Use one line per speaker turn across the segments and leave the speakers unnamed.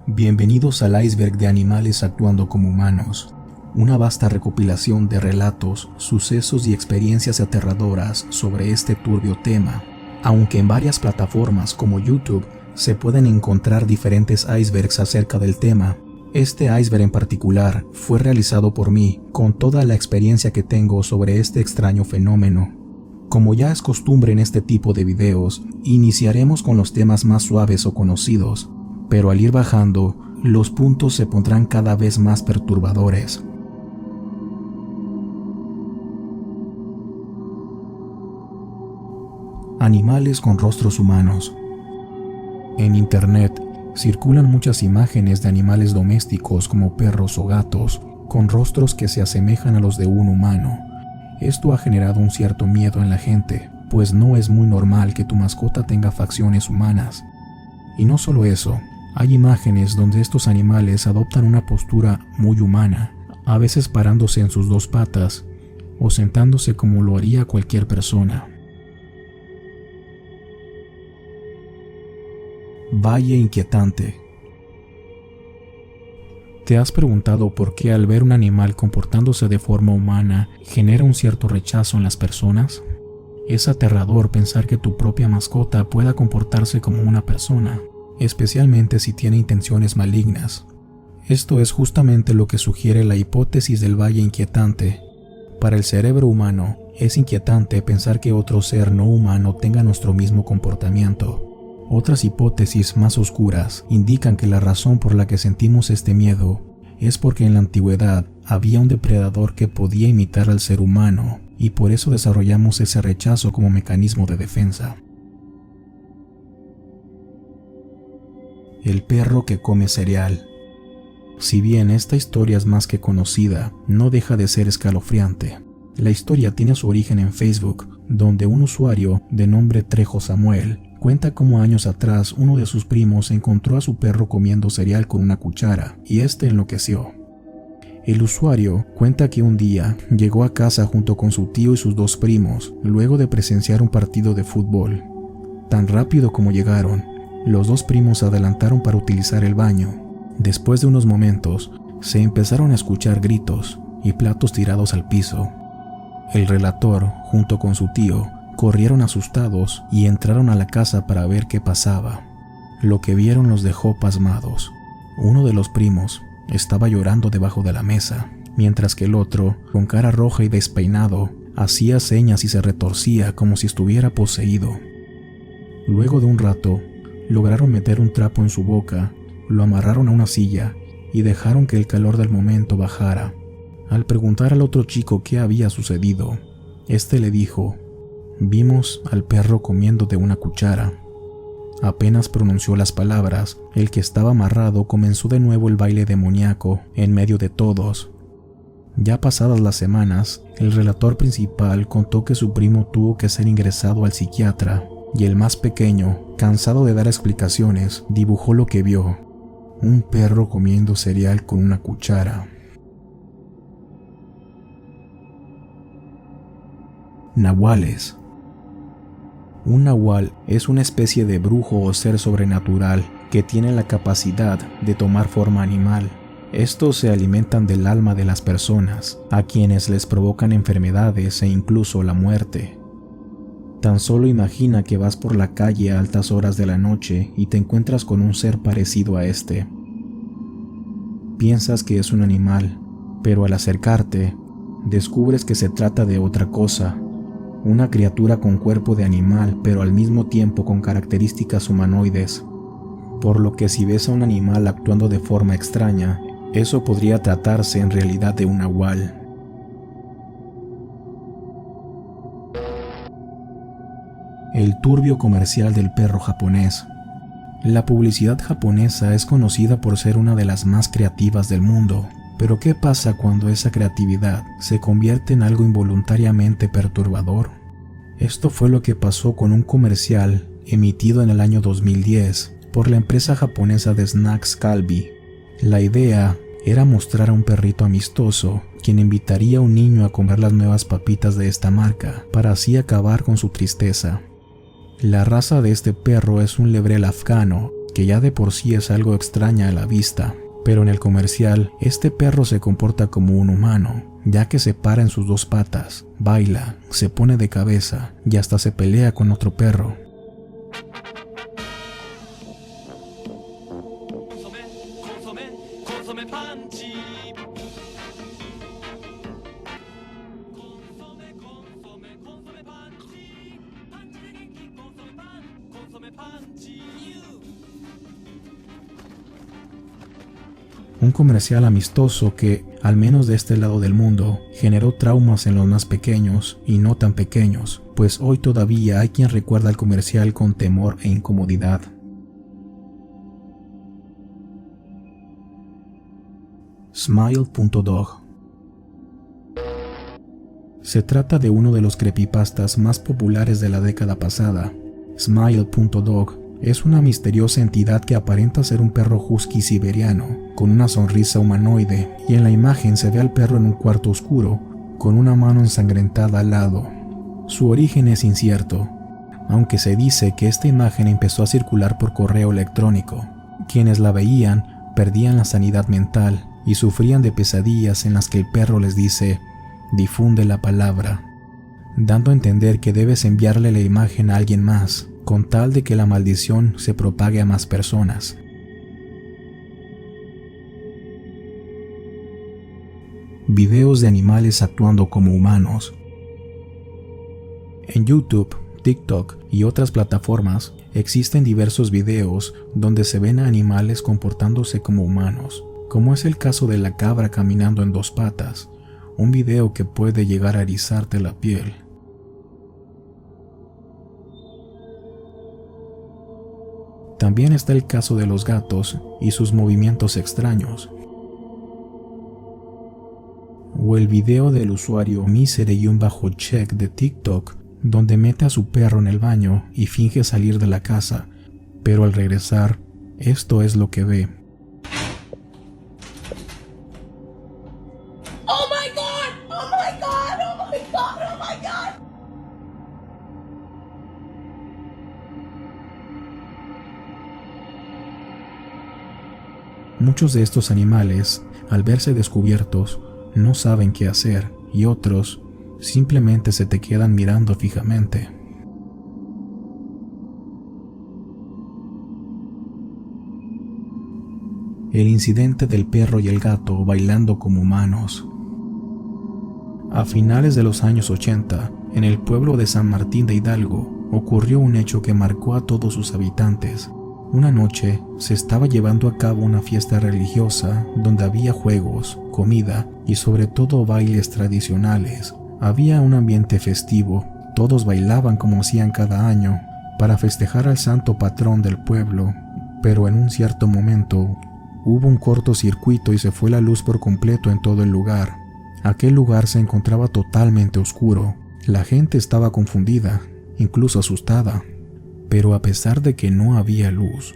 Bienvenidos al iceberg de animales actuando como humanos, una vasta recopilación de relatos, sucesos y experiencias aterradoras sobre este turbio tema. Aunque en varias plataformas como YouTube se pueden encontrar diferentes icebergs acerca del tema, este iceberg en particular fue realizado por mí con toda la experiencia que tengo sobre este extraño fenómeno. Como ya es costumbre en este tipo de videos, iniciaremos con los temas más suaves o conocidos, pero al ir bajando, los puntos se pondrán cada vez más perturbadores. Animales con rostros humanos. En internet circulan muchas imágenes de animales domésticos como perros o gatos, con rostros que se asemejan a los de un humano. Esto ha generado un cierto miedo en la gente, pues no es muy normal que tu mascota tenga facciones humanas. Y no solo eso, hay imágenes donde estos animales adoptan una postura muy humana, a veces parándose en sus dos patas o sentándose como lo haría cualquier persona. Valle inquietante. ¿Te has preguntado por qué al ver un animal comportándose de forma humana genera un cierto rechazo en las personas? Es aterrador pensar que tu propia mascota pueda comportarse como una persona, especialmente si tiene intenciones malignas. Esto es justamente lo que sugiere la hipótesis del valle inquietante. Para el cerebro humano, es inquietante pensar que otro ser no humano tenga nuestro mismo comportamiento. Otras hipótesis más oscuras indican que la razón por la que sentimos este miedo es porque en la antigüedad había un depredador que podía imitar al ser humano y por eso desarrollamos ese rechazo como mecanismo de defensa. El perro que come cereal. Si bien esta historia es más que conocida, no deja de ser escalofriante. La historia tiene su origen en Facebook, donde un usuario de nombre Trejo Samuel cuenta cómo años atrás uno de sus primos encontró a su perro comiendo cereal con una cuchara y este enloqueció. El usuario cuenta que un día llegó a casa junto con su tío y sus dos primos, luego de presenciar un partido de fútbol. Tan rápido como llegaron, los dos primos se adelantaron para utilizar el baño. Después de unos momentos, se empezaron a escuchar gritos y platos tirados al piso. El relator, junto con su tío, corrieron asustados y entraron a la casa para ver qué pasaba. Lo que vieron los dejó pasmados. Uno de los primos estaba llorando debajo de la mesa, mientras que el otro, con cara roja y despeinado, hacía señas y se retorcía como si estuviera poseído. Luego de un rato, lograron meter un trapo en su boca, lo amarraron a una silla y dejaron que el calor del momento bajara. Al preguntar al otro chico qué había sucedido, este le dijo: «Vimos al perro comiendo de una cuchara». Apenas pronunció las palabras, el que estaba amarrado comenzó de nuevo el baile demoníaco en medio de todos. Ya pasadas las semanas, el relator principal contó que su primo tuvo que ser ingresado al psiquiatra, y el más pequeño, cansado de dar explicaciones, dibujó lo que vio: un perro comiendo cereal con una cuchara. Nahuales. Un nahual es una especie de brujo o ser sobrenatural que tiene la capacidad de tomar forma animal. Estos se alimentan del alma de las personas, a quienes les provocan enfermedades e incluso la muerte. Tan solo imagina que vas por la calle a altas horas de la noche y te encuentras con un ser parecido a este. Piensas que es un animal, pero al acercarte, descubres que se trata de otra cosa. Una criatura con cuerpo de animal, pero al mismo tiempo con características humanoides. Por lo que si ves a un animal actuando de forma extraña, eso podría tratarse en realidad de un nahual. El turbio comercial del perro japonés. La publicidad japonesa es conocida por ser una de las más creativas del mundo. Pero ¿qué pasa cuando esa creatividad se convierte en algo involuntariamente perturbador? Esto fue lo que pasó con un comercial emitido en el año 2010 por la empresa japonesa de snacks Calbee. La idea era mostrar a un perrito amistoso, quien invitaría a un niño a comer las nuevas papitas de esta marca, para así acabar con su tristeza. La raza de este perro es un lebrel afgano, que ya de por sí es algo extraña a la vista. Pero en el comercial, este perro se comporta como un humano, ya que se para en sus dos patas, baila, se pone de cabeza y hasta se pelea con otro perro. Un comercial amistoso que, al menos de este lado del mundo, generó traumas en los más pequeños y no tan pequeños, pues hoy todavía hay quien recuerda el comercial con temor e incomodidad. Smile.dog. Se trata de uno de los creepypastas más populares de la década pasada. Smile.dog es una misteriosa entidad que aparenta ser un perro husky siberiano, con una sonrisa humanoide, y en la imagen se ve al perro en un cuarto oscuro, con una mano ensangrentada al lado. Su origen es incierto, aunque se dice que esta imagen empezó a circular por correo electrónico. Quienes la veían perdían la sanidad mental y sufrían de pesadillas en las que el perro les dice: difunde la palabra, dando a entender que debes enviarle la imagen a alguien más, con tal de que la maldición se propague a más personas. Videos de animales actuando como humanos. En YouTube, TikTok y otras plataformas existen diversos videos donde se ven a animales comportándose como humanos, como es el caso de la cabra caminando en dos patas, un video que puede llegar a erizarte la piel. También está el caso de los gatos y sus movimientos extraños. O el video del usuario Misery_check de TikTok, donde mete a su perro en el baño y finge salir de la casa, pero al regresar, esto es lo que ve.
Oh my god! Oh my god! Oh my god! Oh my god!
Muchos de estos animales, al verse descubiertos, no saben qué hacer, y otros simplemente se te quedan mirando fijamente. El incidente del perro y el gato bailando como humanos. A finales de los años 80, en el pueblo de San Martín de Hidalgo, ocurrió un hecho que marcó a todos sus habitantes. Una noche se estaba llevando a cabo una fiesta religiosa donde había juegos, comida y sobre todo bailes tradicionales. Había un ambiente festivo, todos bailaban como hacían cada año para festejar al santo patrón del pueblo, pero en un cierto momento hubo un cortocircuito y se fue la luz por completo en todo el lugar. Aquel lugar se encontraba totalmente oscuro. La gente estaba confundida, incluso asustada. Pero a pesar de que no había luz,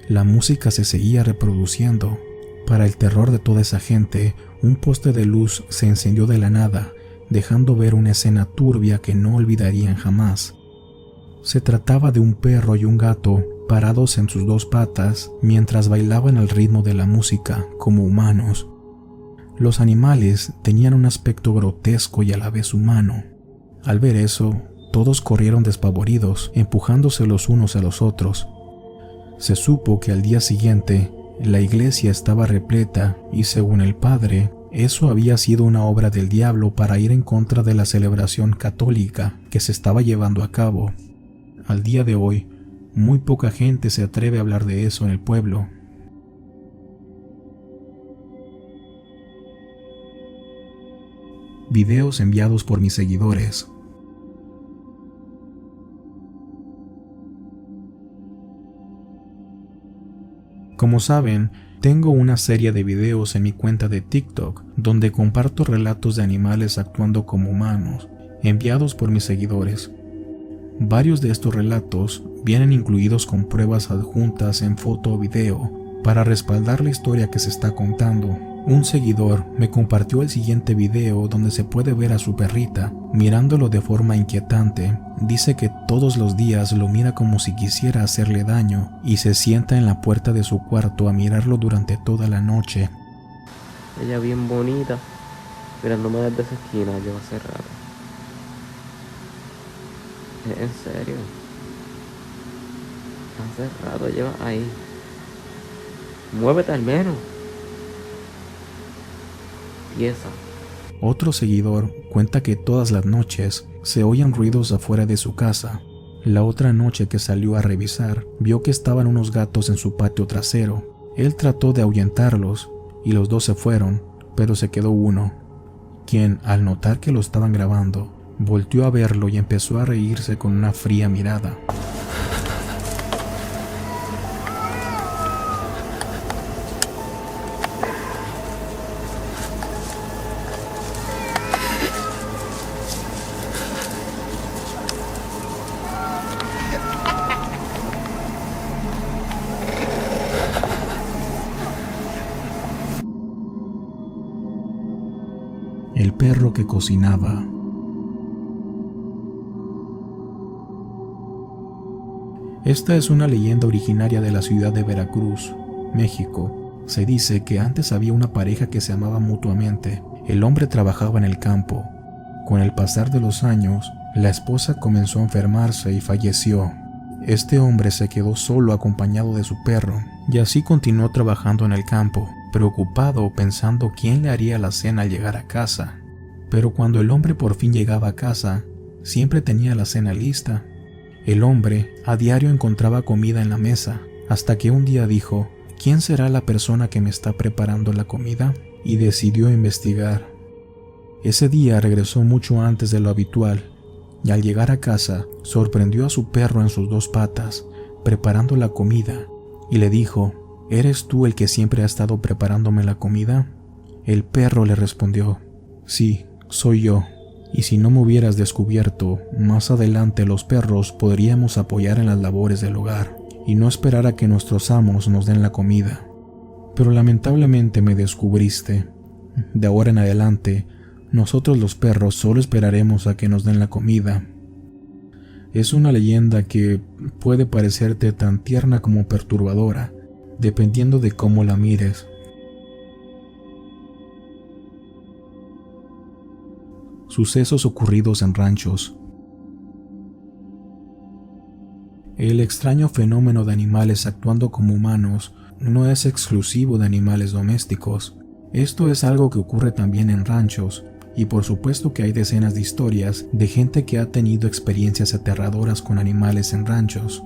la música se seguía reproduciendo. Para el terror de toda esa gente, un poste de luz se encendió de la nada, dejando ver una escena turbia que no olvidarían jamás. Se trataba de un perro y un gato parados en sus dos patas mientras bailaban al ritmo de la música como humanos. Los animales tenían un aspecto grotesco y a la vez humano. Al ver eso, todos corrieron despavoridos, empujándose los unos a los otros. Se supo que al día siguiente, la iglesia estaba repleta y según el padre, eso había sido una obra del diablo para ir en contra de la celebración católica que se estaba llevando a cabo. Al día de hoy, muy poca gente se atreve a hablar de eso en el pueblo. Videos enviados por mis seguidores. Como saben, tengo una serie de videos en mi cuenta de TikTok donde comparto relatos de animales actuando como humanos, enviados por mis seguidores. Varios de estos relatos vienen incluidos con pruebas adjuntas en foto o video, Para respaldar la historia que se está contando, un seguidor me compartió el siguiente video donde se puede ver a su perrita mirándolo de forma inquietante. Dice que todos los días lo mira como si quisiera hacerle daño y se sienta en la puerta de su cuarto a mirarlo durante toda la noche.
Ella bien bonita, mirándome desde esa esquina, lleva hace rato. ¿Es en serio? Hace rato lleva ahí. Muévete al menos. Y esa.
Otro seguidor cuenta que todas las noches se oían ruidos afuera de su casa. La otra noche que salió a revisar, vio que estaban unos gatos en su patio trasero. Él trató de ahuyentarlos y los dos se fueron, pero se quedó uno, quien, al notar que lo estaban grabando, volteó a verlo y empezó a reírse con una fría mirada. El perro que cocinaba. Esta es una leyenda originaria de la ciudad de Veracruz, México. Se dice que antes había una pareja que se amaba mutuamente. El hombre trabajaba en el campo. Con el pasar de los años, la esposa comenzó a enfermarse y falleció. Este hombre se quedó solo acompañado de su perro, y así continuó trabajando en el campo, preocupado pensando quién le haría la cena al llegar a casa. Pero cuando el hombre por fin llegaba a casa, siempre tenía la cena lista. El hombre a diario encontraba comida en la mesa, hasta que un día dijo, ¿quién será la persona que me está preparando la comida? Y decidió investigar. Ese día regresó mucho antes de lo habitual, y al llegar a casa, sorprendió a su perro en sus dos patas, preparando la comida, y le dijo, ¿eres tú el que siempre ha estado preparándome la comida? El perro le respondió, sí, soy yo, y si no me hubieras descubierto, más adelante los perros podríamos apoyar en las labores del hogar, y no esperar a que nuestros amos nos den la comida. Pero lamentablemente me descubriste. De ahora en adelante, nosotros los perros solo esperaremos a que nos den la comida. Es una leyenda que puede parecerte tan tierna como perturbadora, dependiendo de cómo la mires. Sucesos ocurridos en ranchos. El extraño fenómeno de animales actuando como humanos no es exclusivo de animales domésticos. Esto es algo que ocurre también en ranchos, y por supuesto que hay decenas de historias de gente que ha tenido experiencias aterradoras con animales en ranchos,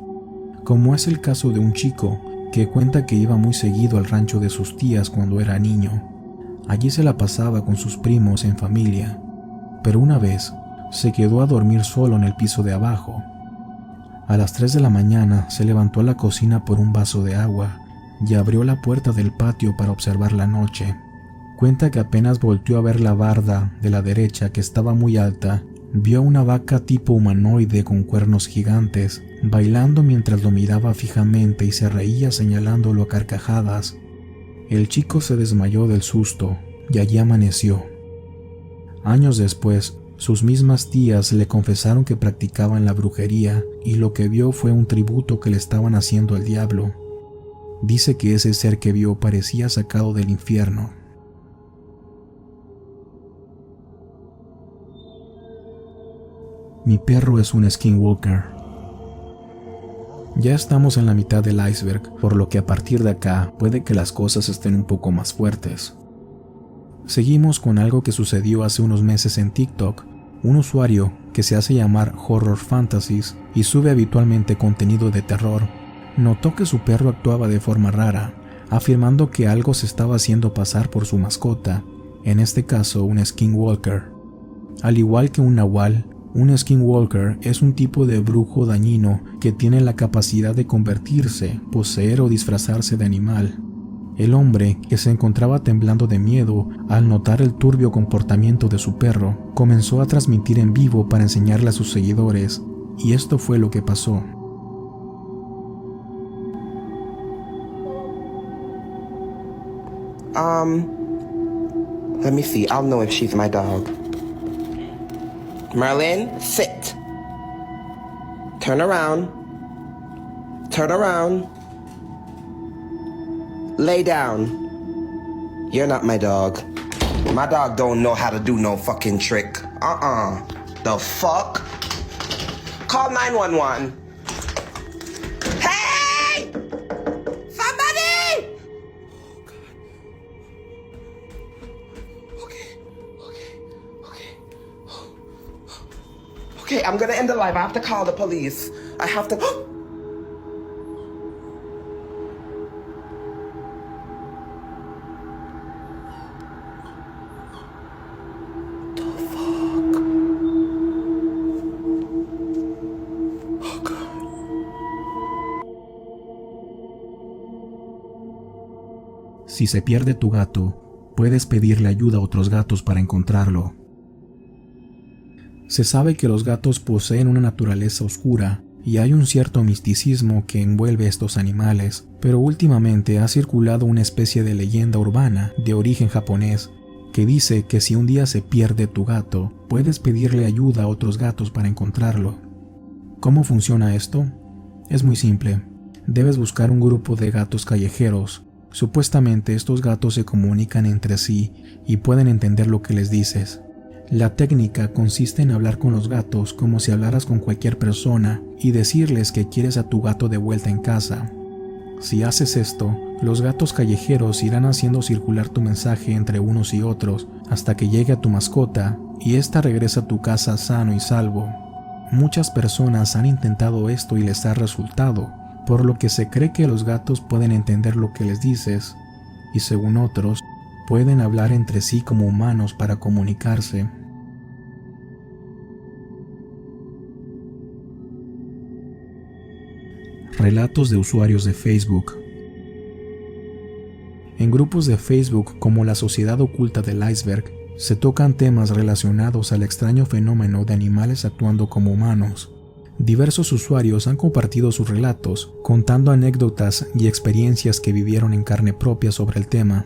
como es el caso de un chico que cuenta que iba muy seguido al rancho de sus tías cuando era niño. Allí se la pasaba con sus primos en familia, pero una vez se quedó a dormir solo en el piso de abajo. A las 3 de la mañana se levantó a la cocina por un vaso de agua y abrió la puerta del patio para observar la noche. Cuenta que apenas volteó a ver la barda de la derecha, que estaba muy alta, vio una vaca tipo humanoide con cuernos gigantes, bailando mientras lo miraba fijamente y se reía señalándolo a carcajadas. El chico se desmayó del susto y allí amaneció. Años después, sus mismas tías le confesaron que practicaban la brujería y lo que vio fue un tributo que le estaban haciendo al diablo. Dice que ese ser que vio parecía sacado del infierno. Mi perro es un skinwalker. Ya estamos en la mitad del iceberg, por lo que a partir de acá puede que las cosas estén un poco más fuertes. Seguimos con algo que sucedió hace unos meses en TikTok. Un usuario que se hace llamar Horror Fantasies y sube habitualmente contenido de terror, notó que su perro actuaba de forma rara, afirmando que algo se estaba haciendo pasar por su mascota, en este caso un skinwalker. Al igual que un nahual, un skinwalker es un tipo de brujo dañino que tiene la capacidad de convertirse, poseer o disfrazarse de animal. El hombre, que se encontraba temblando de miedo al notar el turbio comportamiento de su perro, comenzó a transmitir en vivo para enseñarle a sus seguidores, y esto fue lo que pasó.
Let me see. I'll know if she's my dog. Merlin, sit. Turn around. Turn around. Lay down. You're not my dog. My dog don't know how to do no fucking trick. The fuck? Call 911. Hey! Somebody! Okay, I'm gonna end the live. I have to call the police. I have to...
Si se pierde tu gato, puedes pedirle ayuda a otros gatos para encontrarlo. Se sabe que los gatos poseen una naturaleza oscura y hay un cierto misticismo que envuelve a estos animales, pero últimamente ha circulado una especie de leyenda urbana de origen japonés que dice que si un día se pierde tu gato, puedes pedirle ayuda a otros gatos para encontrarlo. ¿Cómo funciona esto? Es muy simple. Debes buscar un grupo de gatos callejeros. Supuestamente estos gatos se comunican entre sí y pueden entender lo que les dices. La técnica consiste en hablar con los gatos como si hablaras con cualquier persona y decirles que quieres a tu gato de vuelta en casa. Si haces esto, los gatos callejeros irán haciendo circular tu mensaje entre unos y otros hasta que llegue a tu mascota y ésta regresa a tu casa sano y salvo. Muchas personas han intentado esto y les ha resultado, por lo que se cree que los gatos pueden entender lo que les dices, y según otros, pueden hablar entre sí como humanos para comunicarse. Relatos de usuarios de Facebook. En grupos de Facebook como la Sociedad Oculta del Iceberg, se tocan temas relacionados al extraño fenómeno de animales actuando como humanos. Diversos usuarios han compartido sus relatos, contando anécdotas y experiencias que vivieron en carne propia sobre el tema.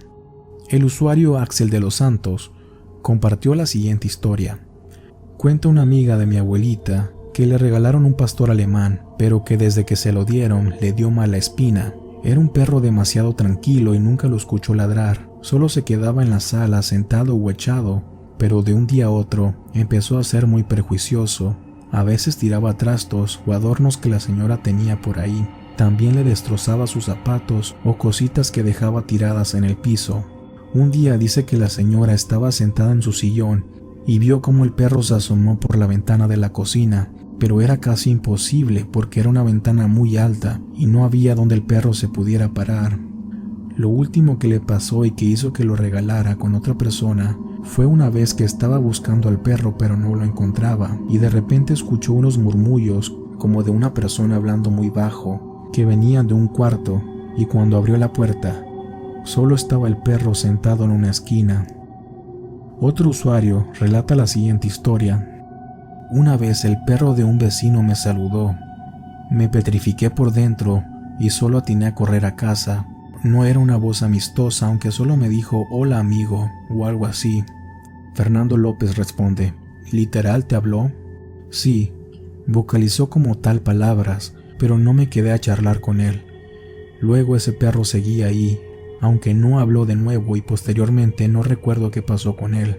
El usuario Axel de los Santos compartió la siguiente historia. Cuenta una amiga de mi abuelita que le regalaron un pastor alemán, pero que desde que se lo dieron le dio mala espina. Era un perro demasiado tranquilo y nunca lo escuchó ladrar, solo se quedaba en la sala sentado o echado, pero de un día a otro empezó a ser muy perjuicioso. A veces tiraba trastos o adornos que la señora tenía por ahí. También le destrozaba sus zapatos o cositas que dejaba tiradas en el piso. Un día dice que la señora estaba sentada en su sillón y vio cómo el perro se asomó por la ventana de la cocina, pero era casi imposible porque era una ventana muy alta y no había donde el perro se pudiera parar. Lo último que le pasó y que hizo que lo regalara con otra persona fue una vez que estaba buscando al perro pero no lo encontraba y de repente escuchó unos murmullos como de una persona hablando muy bajo que venían de un cuarto, y cuando abrió la puerta solo estaba el perro sentado en una esquina. Otro usuario relata la siguiente historia. Una vez el perro de un vecino me saludó. Me petrifiqué por dentro y solo atiné a correr a casa. No era una voz amistosa, aunque solo me dijo hola amigo o algo así. Fernando López responde, ¿literal te habló? Sí, vocalizó como tal palabras, pero no me quedé a charlar con él. Luego ese perro seguía ahí, aunque no habló de nuevo y posteriormente no recuerdo qué pasó con él.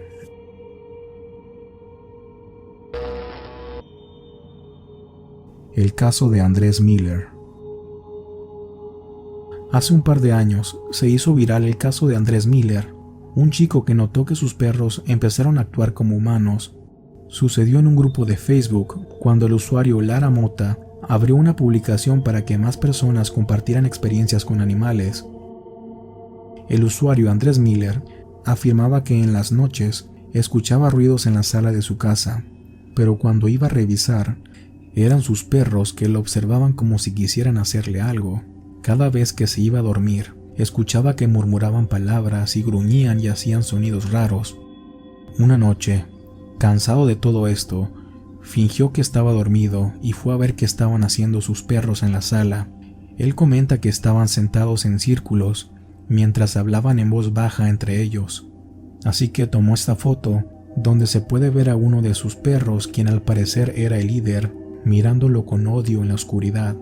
El caso de Andrés Miller. Hace un par de años se hizo viral el caso de Andrés Miller, un chico que notó que sus perros empezaron a actuar como humanos. Sucedió en un grupo de Facebook cuando el usuario Lara Mota abrió una publicación para que más personas compartieran experiencias con animales. El usuario Andrés Miller afirmaba que en las noches escuchaba ruidos en la sala de su casa, pero cuando iba a revisar, eran sus perros que lo observaban como si quisieran hacerle algo. Cada vez que se iba a dormir, escuchaba que murmuraban palabras y gruñían y hacían sonidos raros. Una noche, cansado de todo esto, fingió que estaba dormido y fue a ver qué estaban haciendo sus perros en la sala. Él comenta que estaban sentados en círculos mientras hablaban en voz baja entre ellos. Así que tomó esta foto, donde se puede ver a uno de sus perros, quien al parecer era el líder, mirándolo con odio en la oscuridad.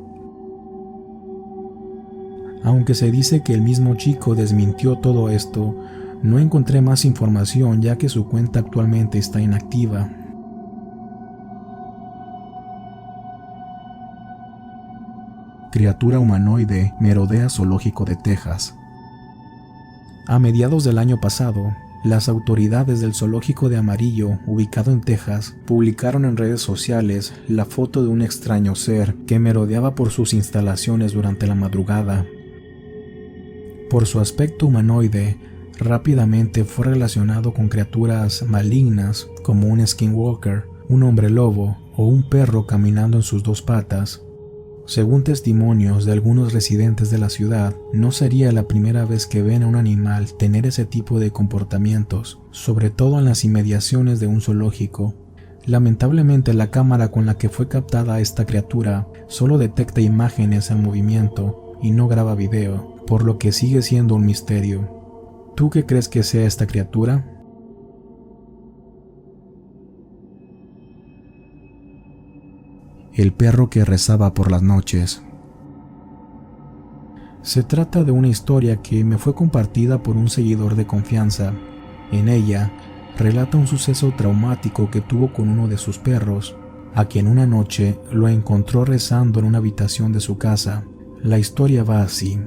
Aunque se dice que el mismo chico desmintió todo esto, no encontré más información ya que su cuenta actualmente está inactiva. Criatura humanoide merodea zoológico de Texas. A mediados del año pasado, las autoridades del zoológico de Amarillo, ubicado en Texas, publicaron en redes sociales la foto de un extraño ser que merodeaba por sus instalaciones durante la madrugada. Por su aspecto humanoide, rápidamente fue relacionado con criaturas malignas como un skinwalker, un hombre lobo o un perro caminando en sus dos patas. Según testimonios de algunos residentes de la ciudad, no sería la primera vez que ven a un animal tener ese tipo de comportamientos, sobre todo en las inmediaciones de un zoológico. Lamentablemente, la cámara con la que fue captada esta criatura solo detecta imágenes en movimiento y no graba video, por lo que sigue siendo un misterio. ¿Tú qué crees que sea esta criatura? El perro que rezaba por las noches. Se trata de una historia que me fue compartida por un seguidor de confianza. En ella, relata un suceso traumático que tuvo con uno de sus perros, a quien una noche lo encontró rezando en una habitación de su casa. La historia va así.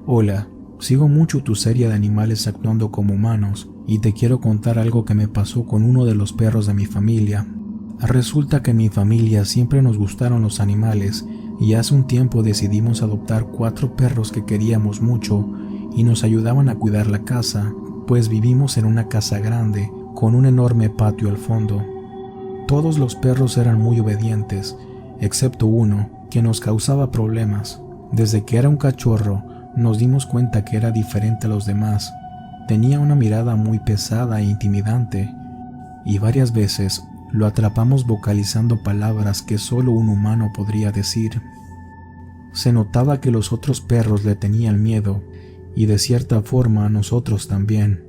Hola, sigo mucho tu serie de animales actuando como humanos y te quiero contar algo que me pasó con uno de los perros de mi familia. Resulta que en mi familia siempre nos gustaron los animales y hace un tiempo decidimos adoptar 4 perros que queríamos mucho y nos ayudaban a cuidar la casa, pues vivimos en una casa grande con un enorme patio al fondo. Todos los perros eran muy obedientes, excepto uno que nos causaba problemas. Desde que era un cachorro nos dimos cuenta que era diferente a los demás. Tenía una mirada muy pesada e intimidante y varias veces lo atrapamos vocalizando palabras que solo un humano podría decir. Se notaba que los otros perros le tenían miedo, y de cierta forma a nosotros también.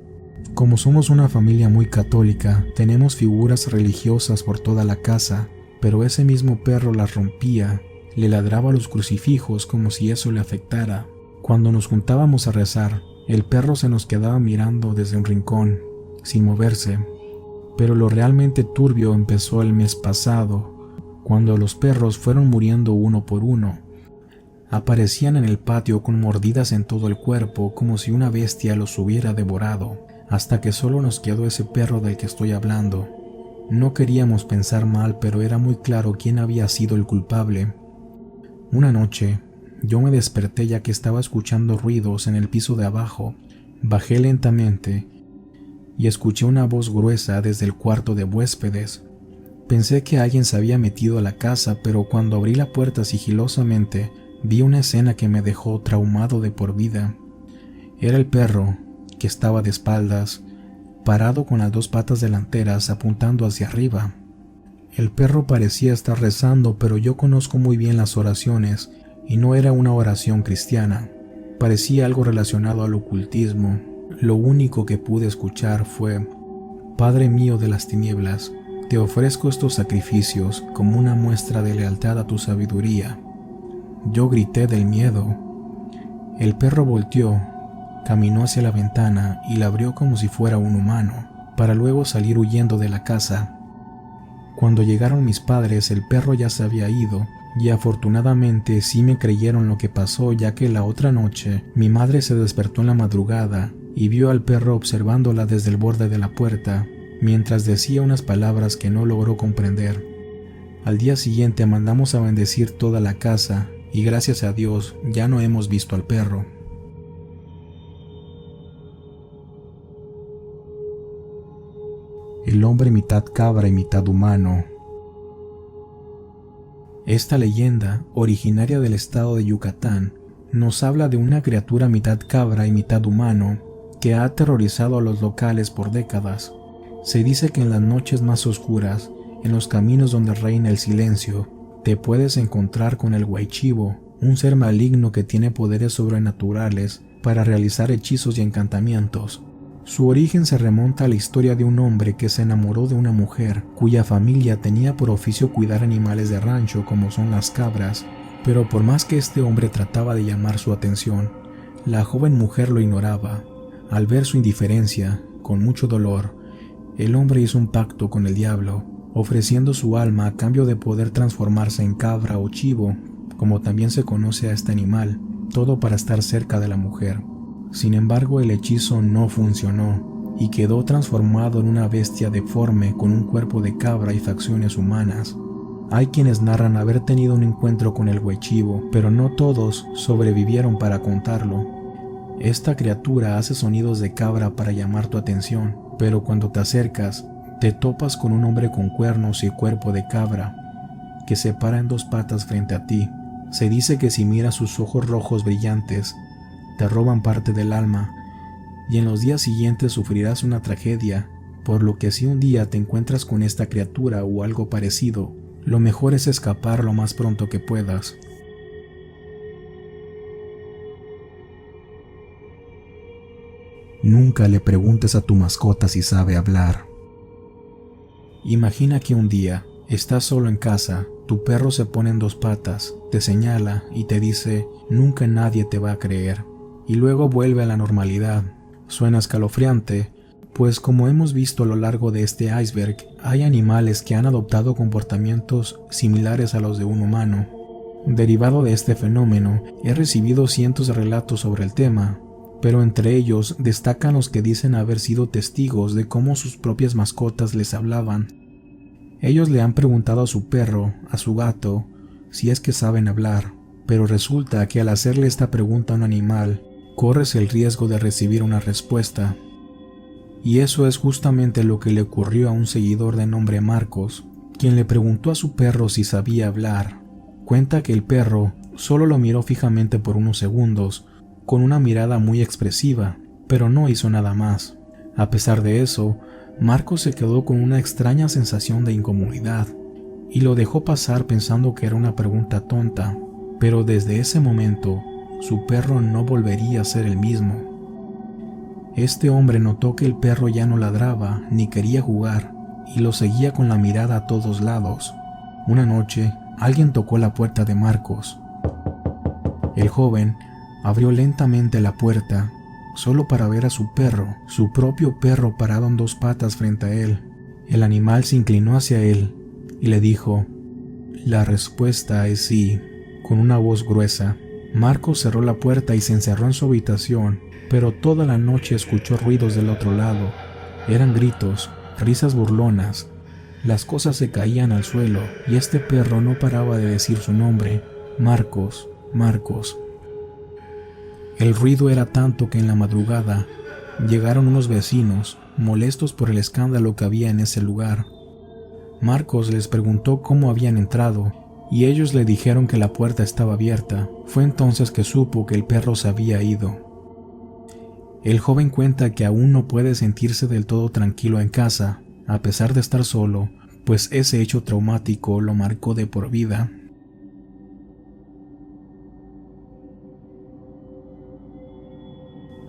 Como somos una familia muy católica, tenemos figuras religiosas por toda la casa, pero ese mismo perro las rompía, le ladraba a los crucifijos como si eso le afectara. Cuando nos juntábamos a rezar, el perro se nos quedaba mirando desde un rincón, sin moverse. Pero lo realmente turbio empezó el mes pasado, cuando los perros fueron muriendo uno por uno. Aparecían en el patio con mordidas en todo el cuerpo como si una bestia los hubiera devorado, hasta que solo nos quedó ese perro del que estoy hablando. No queríamos pensar mal, pero era muy claro quién había sido el culpable. Una noche, yo me desperté ya que estaba escuchando ruidos en el piso de abajo. Bajé lentamente y escuché una voz gruesa desde el cuarto de huéspedes. Pensé que alguien se había metido a la casa, pero cuando abrí la puerta sigilosamente, vi una escena que me dejó traumado de por vida. Era el perro, que estaba de espaldas, parado con las 2 patas delanteras apuntando hacia arriba. El perro parecía estar rezando, pero yo conozco muy bien las oraciones, y no era una oración cristiana. Parecía algo relacionado al ocultismo. Lo único que pude escuchar fue: Padre mío de las tinieblas, te ofrezco estos sacrificios como una muestra de lealtad a tu sabiduría. Yo grité del miedo. El perro volteó, caminó hacia la ventana y la abrió como si fuera un humano, para luego salir huyendo de la casa. Cuando llegaron mis padres, el perro ya se había ido, y afortunadamente sí me creyeron lo que pasó, ya que la otra noche mi madre se despertó en la madrugada y vio al perro observándola desde el borde de la puerta, mientras decía unas palabras que no logró comprender. Al día siguiente mandamos a bendecir toda la casa, y gracias a Dios ya no hemos visto al perro. El hombre mitad cabra y mitad humano. Esta leyenda, originaria del estado de Yucatán, nos habla de una criatura mitad cabra y mitad humano que ha aterrorizado a los locales por décadas. Se dice que en las noches más oscuras, en los caminos donde reina el silencio, te puedes encontrar con el Huaychivo, un ser maligno que tiene poderes sobrenaturales para realizar hechizos y encantamientos. Su origen se remonta a la historia de un hombre que se enamoró de una mujer cuya familia tenía por oficio cuidar animales de rancho como son las cabras, pero por más que este hombre trataba de llamar su atención, la joven mujer lo ignoraba. Al ver su indiferencia, con mucho dolor, el hombre hizo un pacto con el diablo, ofreciendo su alma a cambio de poder transformarse en cabra o chivo, como también se conoce a este animal, todo para estar cerca de la mujer. Sin embargo, el hechizo no funcionó y quedó transformado en una bestia deforme con un cuerpo de cabra y facciones humanas. Hay quienes narran haber tenido un encuentro con el huechivo, pero no todos sobrevivieron para contarlo. Esta criatura hace sonidos de cabra para llamar tu atención, pero cuando te acercas, te topas con un hombre con cuernos y cuerpo de cabra, que se para en dos patas frente a ti. Se dice que si miras sus ojos rojos brillantes, te roban parte del alma, y en los días siguientes sufrirás una tragedia, por lo que si un día te encuentras con esta criatura o algo parecido, lo mejor es escapar lo más pronto que puedas. Nunca le preguntes a tu mascota si sabe hablar. Imagina que un día estás solo en casa, tu perro se pone en dos patas, te señala y te dice: nunca nadie te va a creer, y luego vuelve a la normalidad. Suena escalofriante, pues como hemos visto a lo largo de este iceberg, hay animales que han adoptado comportamientos similares a los de un humano. Derivado de este fenómeno, he recibido cientos de relatos sobre el tema, pero entre ellos destacan los que dicen haber sido testigos de cómo sus propias mascotas les hablaban. Ellos le han preguntado a su perro, a su gato, si es que saben hablar, pero resulta que al hacerle esta pregunta a un animal, corres el riesgo de recibir una respuesta. Y eso es justamente lo que le ocurrió a un seguidor de nombre Marcos, quien le preguntó a su perro si sabía hablar. Cuenta que el perro solo lo miró fijamente por unos segundos, con una mirada muy expresiva, pero no hizo nada más. A pesar de eso, Marcos se quedó con una extraña sensación de incomodidad, y lo dejó pasar pensando que era una pregunta tonta, pero desde ese momento, su perro no volvería a ser el mismo. Este hombre notó que el perro ya no ladraba ni quería jugar, y lo seguía con la mirada a todos lados. Una noche, alguien tocó la puerta de Marcos. El joven abrió lentamente la puerta, solo para ver a su perro, su propio perro, parado en dos patas frente a él. El animal se inclinó hacia él y le dijo: «La respuesta es sí», con una voz gruesa. Marcos cerró la puerta y se encerró en su habitación, pero toda la noche escuchó ruidos del otro lado. Eran gritos, risas burlonas. Las cosas se caían al suelo y este perro no paraba de decir su nombre: «Marcos, Marcos». El ruido era tanto que en la madrugada llegaron unos vecinos, molestos por el escándalo que había en ese lugar. Marcos les preguntó cómo habían entrado, y ellos le dijeron que la puerta estaba abierta. Fue entonces que supo que el perro se había ido. El joven cuenta que aún no puede sentirse del todo tranquilo en casa, a pesar de estar solo, pues ese hecho traumático lo marcó de por vida.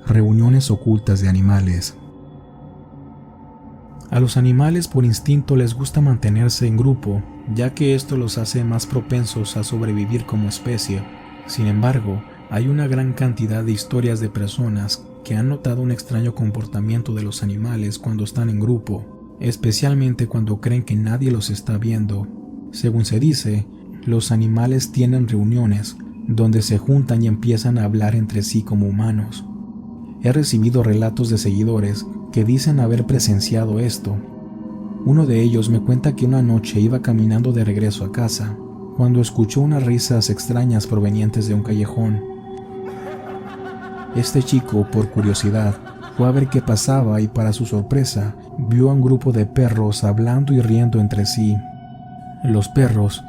Reuniones ocultas de animales. A los animales por instinto les gusta mantenerse en grupo, ya que esto los hace más propensos a sobrevivir como especie. Sin embargo, hay una gran cantidad de historias de personas que han notado un extraño comportamiento de los animales cuando están en grupo, especialmente cuando creen que nadie los está viendo. Según se dice, los animales tienen reuniones donde se juntan y empiezan a hablar entre sí como humanos. He recibido relatos de seguidores que dicen haber presenciado esto. Uno de ellos me cuenta que una noche iba caminando de regreso a casa, cuando escuchó unas risas extrañas provenientes de un callejón. Este chico, por curiosidad, fue a ver qué pasaba y para su sorpresa, vio a un grupo de perros hablando y riendo entre sí. Los perros,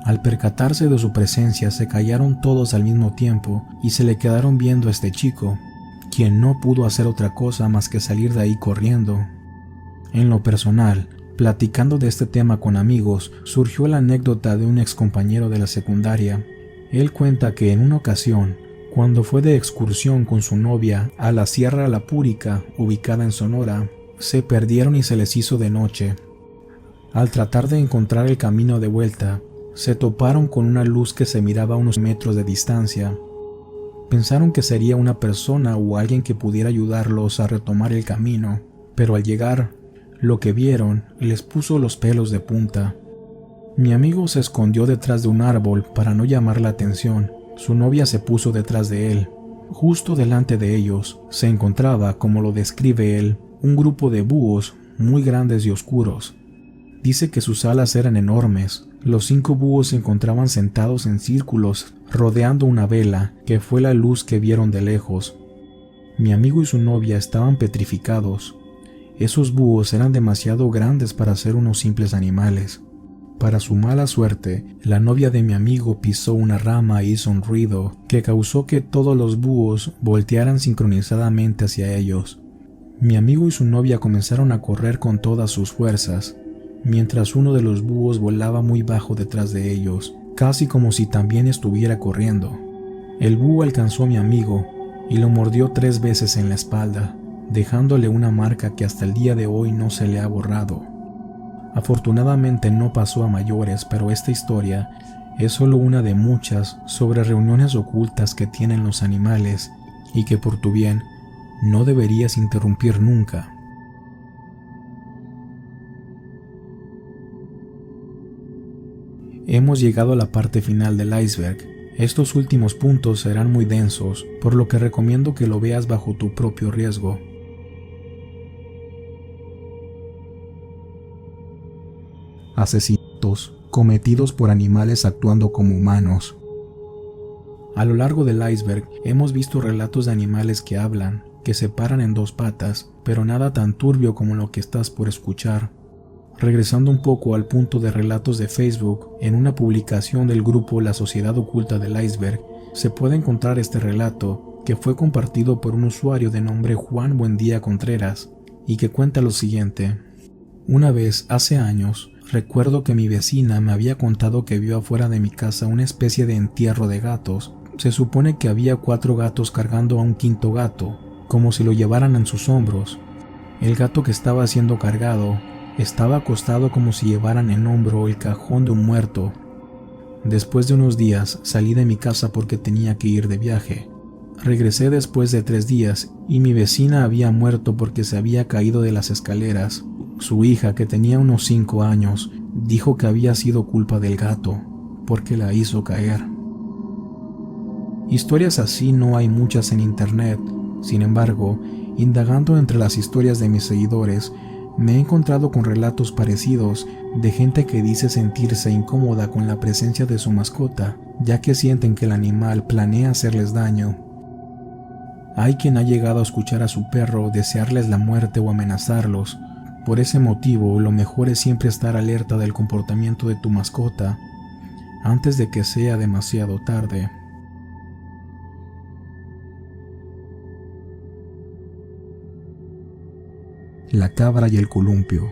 al percatarse de su presencia, se callaron todos al mismo tiempo y se le quedaron viendo a este chico, quien no pudo hacer otra cosa más que salir de ahí corriendo. En lo personal, platicando de este tema con amigos, surgió la anécdota de un excompañero de la secundaria. Él cuenta que en una ocasión, Cuando fue de excursión con su novia a la Sierra La Púrica, ubicada en Sonora, se perdieron y se les hizo de noche. Al tratar de encontrar el camino de vuelta, se toparon con una luz que se miraba a unos metros de distancia. Pensaron que sería una persona o alguien que pudiera ayudarlos a retomar el camino, pero al llegar, lo que vieron les puso los pelos de punta. Mi amigo se escondió detrás de un árbol para no llamar la atención. Su novia se puso detrás de él. Justo delante de ellos se encontraba, como lo describe él, un grupo de búhos muy grandes y oscuros. Dice que sus alas eran enormes. Los 5 búhos se encontraban sentados en círculos, rodeando una vela, que fue la luz que vieron de lejos. Mi amigo y su novia estaban petrificados. Esos búhos eran demasiado grandes para ser unos simples animales. Para su mala suerte, la novia de mi amigo pisó una rama e hizo un ruido que causó que todos los búhos voltearan sincronizadamente hacia ellos. Mi amigo y su novia comenzaron a correr con todas sus fuerzas, mientras uno de los búhos volaba muy bajo detrás de ellos, casi como si también estuviera corriendo. El búho alcanzó a mi amigo y lo mordió 3 veces en la espalda, dejándole una marca que hasta el día de hoy no se le ha borrado. Afortunadamente no pasó a mayores, pero esta historia es solo una de muchas sobre reuniones ocultas que tienen los animales y que por tu bien no deberías interrumpir nunca. Hemos llegado a la parte final del iceberg. Estos últimos puntos serán muy densos, por lo que recomiendo que lo veas bajo tu propio riesgo. Asesinatos cometidos por animales actuando como humanos. A lo largo del iceberg hemos visto relatos de animales que hablan, que se paran en 2 patas, pero nada tan turbio como lo que estás por escuchar. Regresando un poco al punto de relatos de Facebook, en una publicación del grupo La Sociedad Oculta del Iceberg, se puede encontrar este relato que fue compartido por un usuario de nombre Juan Buendía Contreras y que cuenta lo siguiente. Una vez, hace años, recuerdo que mi vecina me había contado que vio afuera de mi casa una especie de entierro de gatos. Se supone que había 4 gatos cargando a un 5º gato, como si lo llevaran en sus hombros. El gato que estaba siendo cargado estaba acostado como si llevaran en hombro el cajón de un muerto. Después de unos días salí de mi casa porque tenía que ir de viaje. Regresé después de 3 días y mi vecina había muerto porque se había caído de las escaleras. Su hija, que tenía unos 5 años, dijo que había sido culpa del gato, porque la hizo caer. Historias así no hay muchas en internet. Sin embargo, indagando entre las historias de mis seguidores, me he encontrado con relatos parecidos de gente que dice sentirse incómoda con la presencia de su mascota, ya que sienten que el animal planea hacerles daño. Hay quien ha llegado a escuchar a su perro desearles la muerte o amenazarlos. Por ese motivo, lo mejor es siempre estar alerta del comportamiento de tu mascota antes de que sea demasiado tarde. La cabra y el columpio.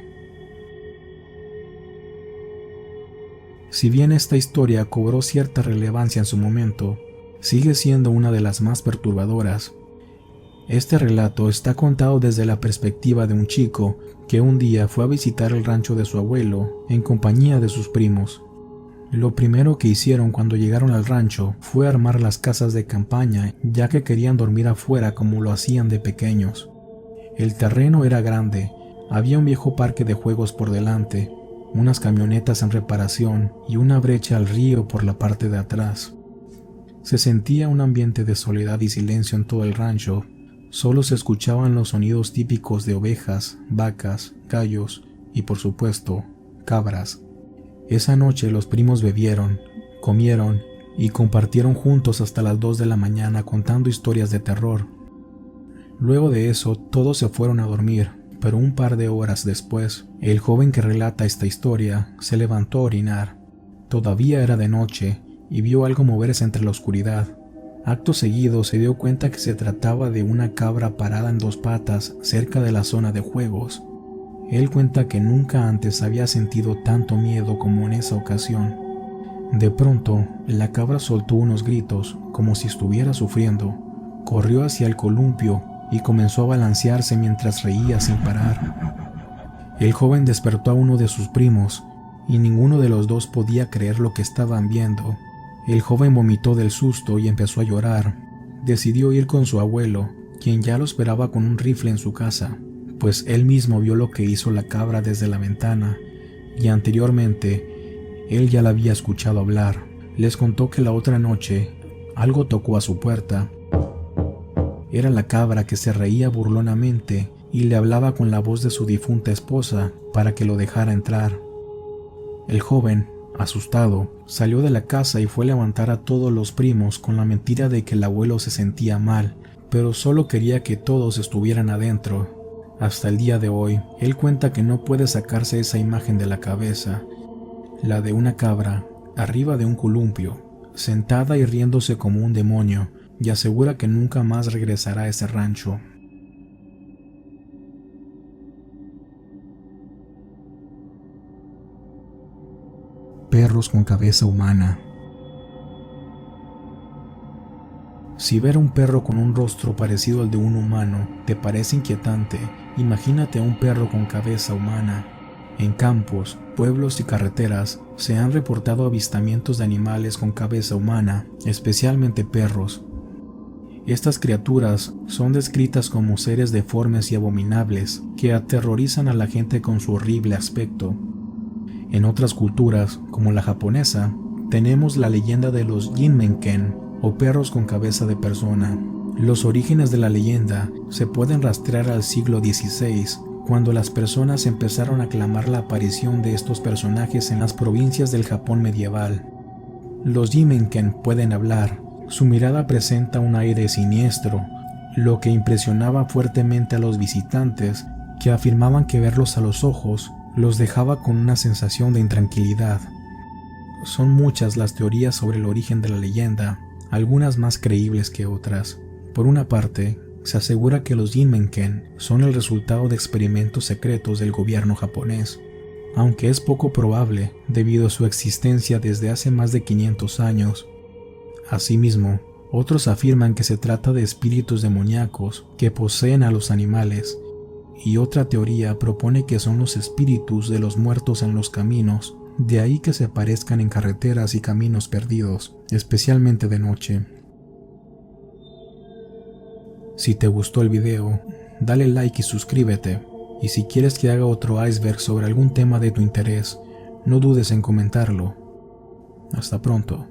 Si bien esta historia cobró cierta relevancia en su momento, sigue siendo una de las más perturbadoras. Este relato está contado desde la perspectiva de un chico que un día fue a visitar el rancho de su abuelo en compañía de sus primos. Lo primero que hicieron cuando llegaron al rancho fue armar las casas de campaña, ya que querían dormir afuera como lo hacían de pequeños. El terreno era grande, había un viejo parque de juegos por delante, unas camionetas en reparación y una brecha al río por la parte de atrás. Se sentía un ambiente de soledad y silencio en todo el rancho. Solo se escuchaban los sonidos típicos de ovejas, vacas, gallos y, por supuesto, cabras. Esa noche los primos bebieron, comieron y compartieron juntos hasta las 2 de la mañana contando historias de terror. Luego de eso, todos se fueron a dormir, pero un par de horas después, el joven que relata esta historia se levantó a orinar. Todavía era de noche y vio algo moverse entre la oscuridad. Acto seguido se dio cuenta que se trataba de una cabra parada en 2 patas cerca de la zona de juegos. Él cuenta que nunca antes había sentido tanto miedo como en esa ocasión. De pronto, la cabra soltó unos gritos como si estuviera sufriendo, corrió hacia el columpio y comenzó a balancearse mientras reía sin parar. El joven despertó a uno de sus primos y ninguno de los dos podía creer lo que estaban viendo. El joven vomitó del susto y empezó a llorar. Decidió ir con su abuelo, quien ya lo esperaba con un rifle en su casa, pues él mismo vio lo que hizo la cabra desde la ventana y anteriormente él ya la había escuchado hablar. Les contó que la otra noche algo tocó a su puerta. Era la cabra que se reía burlonamente y le hablaba con la voz de su difunta esposa para que lo dejara entrar. El joven, asustado, salió de la casa y fue a levantar a todos los primos con la mentira de que el abuelo se sentía mal, pero solo quería que todos estuvieran adentro. Hasta el día de hoy, él cuenta que no puede sacarse esa imagen de la cabeza, la de una cabra arriba de un columpio, sentada y riéndose como un demonio, y asegura que nunca más regresará a ese rancho. Perros con cabeza humana. Si ver a un perro con un rostro parecido al de un humano te parece inquietante, imagínate a un perro con cabeza humana. En campos, pueblos y carreteras se han reportado avistamientos de animales con cabeza humana, especialmente perros. Estas criaturas son descritas como seres deformes y abominables que aterrorizan a la gente con su horrible aspecto. En otras culturas, como la japonesa, tenemos la leyenda de los Jinmenken, o perros con cabeza de persona. Los orígenes de la leyenda se pueden rastrear al siglo XVI, cuando las personas empezaron a clamar la aparición de estos personajes en las provincias del Japón medieval. Los Jinmenken pueden hablar. Su mirada presenta un aire siniestro, lo que impresionaba fuertemente a los visitantes, que afirmaban que verlos a los ojos los dejaba con una sensación de intranquilidad. Son muchas las teorías sobre el origen de la leyenda, algunas más creíbles que otras. Por una parte, se asegura que los Jinmenken son el resultado de experimentos secretos del gobierno japonés, aunque es poco probable debido a su existencia desde hace más de 500 años. Asimismo, otros afirman que se trata de espíritus demoníacos que poseen a los animales, y otra teoría propone que son los espíritus de los muertos en los caminos, de ahí que se aparezcan en carreteras y caminos perdidos, especialmente de noche. Si te gustó el video, dale like y suscríbete, y si quieres que haga otro iceberg sobre algún tema de tu interés, no dudes en comentarlo. Hasta pronto.